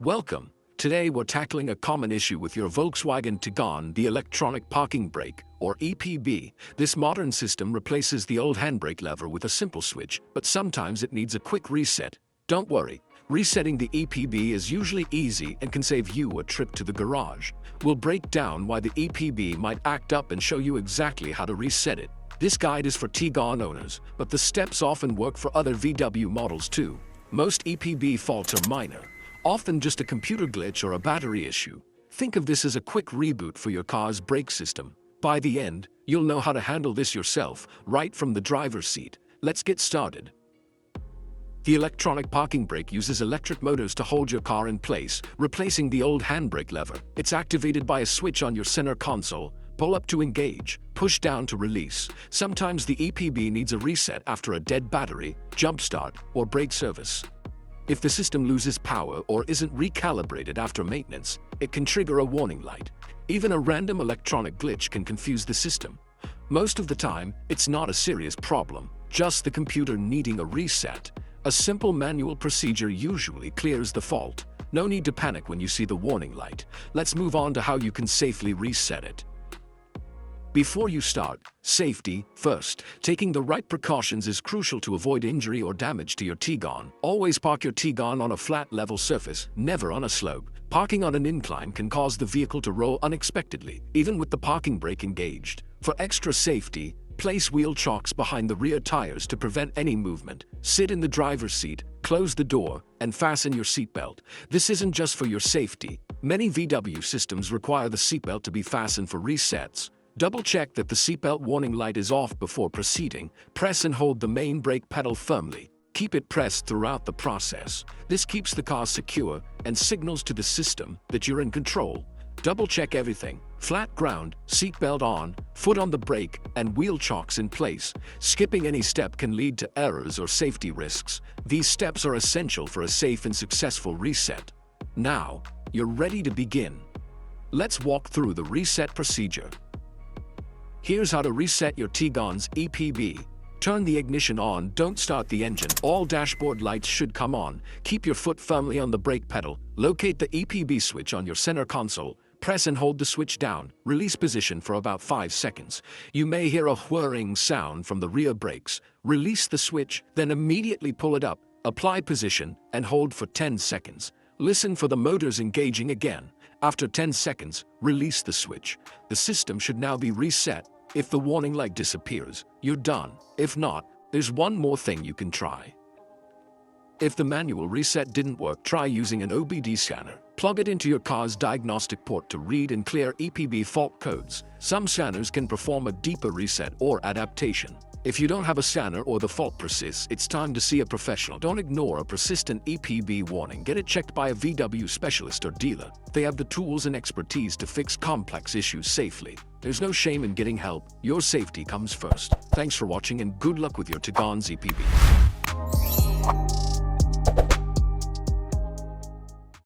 Welcome. Today we're tackling a common issue with your Volkswagen Tiguan, the electronic parking brake, or EPB. This modern system replaces the old handbrake lever with a simple switch, but sometimes it needs a quick reset. Don't worry, resetting the EPB is usually easy and can save you a trip to the garage. We'll break down why the EPB might act up and show you exactly how to reset it. This guide is for Tiguan owners, but the steps often work for other VW models too. Most EPB faults are minor, often just a computer glitch or a battery issue. Think of this as a quick reboot for your car's brake system. By the end, you'll know how to handle this yourself, right from the driver's seat. Let's get started. The electronic parking brake uses electric motors to hold your car in place, replacing the old handbrake lever. It's activated by a switch on your center console. Pull up to engage, push down to release. Sometimes the EPB needs a reset after a dead battery, jump start, or brake service. If the system loses power or isn't recalibrated after maintenance, it can trigger a warning light. Even a random electronic glitch can confuse the system. Most of the time, it's not a serious problem, just the computer needing a reset. A simple manual procedure usually clears the fault. No need to panic when you see the warning light. Let's move on to how you can safely reset it. Before you start, safety first. Taking the right precautions is crucial to avoid injury or damage to your Tiguan. Always park your Tiguan on a flat, level surface, never on a slope. Parking on an incline can cause the vehicle to roll unexpectedly, even with the parking brake engaged. For extra safety, place wheel chocks behind the rear tires to prevent any movement. Sit in the driver's seat, close the door, and fasten your seatbelt. This isn't just for your safety. Many VW systems require the seatbelt to be fastened for resets. Double-check that the seatbelt warning light is off before proceeding. Press and hold the main brake pedal firmly. Keep it pressed throughout the process. This keeps the car secure and signals to the system that you're in control. Double-check everything. Flat ground, seatbelt on, foot on the brake, and wheel chocks in place. Skipping any step can lead to errors or safety risks. These steps are essential for a safe and successful reset. Now, you're ready to begin. Let's walk through the reset procedure. Here's how to reset your Tiguan's EPB. Turn the ignition on, don't start the engine. All dashboard lights should come on. Keep your foot firmly on the brake pedal. Locate the EPB switch on your center console. Press and hold the switch down. Release position for about 5 seconds. You may hear a whirring sound from the rear brakes. Release the switch, then immediately pull it up. Apply position and hold for 10 seconds. Listen for the motors engaging again. After 10 seconds, release the switch. The system should now be reset. If the warning light disappears, you're done. If not, there's one more thing you can try. If the manual reset didn't work, try using an OBD scanner. Plug it into your car's diagnostic port to read and clear EPB fault codes. Some scanners can perform a deeper reset or adaptation. If you don't have a scanner or the fault persists, it's time to see a professional. Don't ignore a persistent EPB warning. Get it checked by a VW specialist or dealer. They have the tools and expertise to fix complex issues safely. There's no shame in getting help. Your safety comes first. Thanks for watching and good luck with your Tiguan's EPB.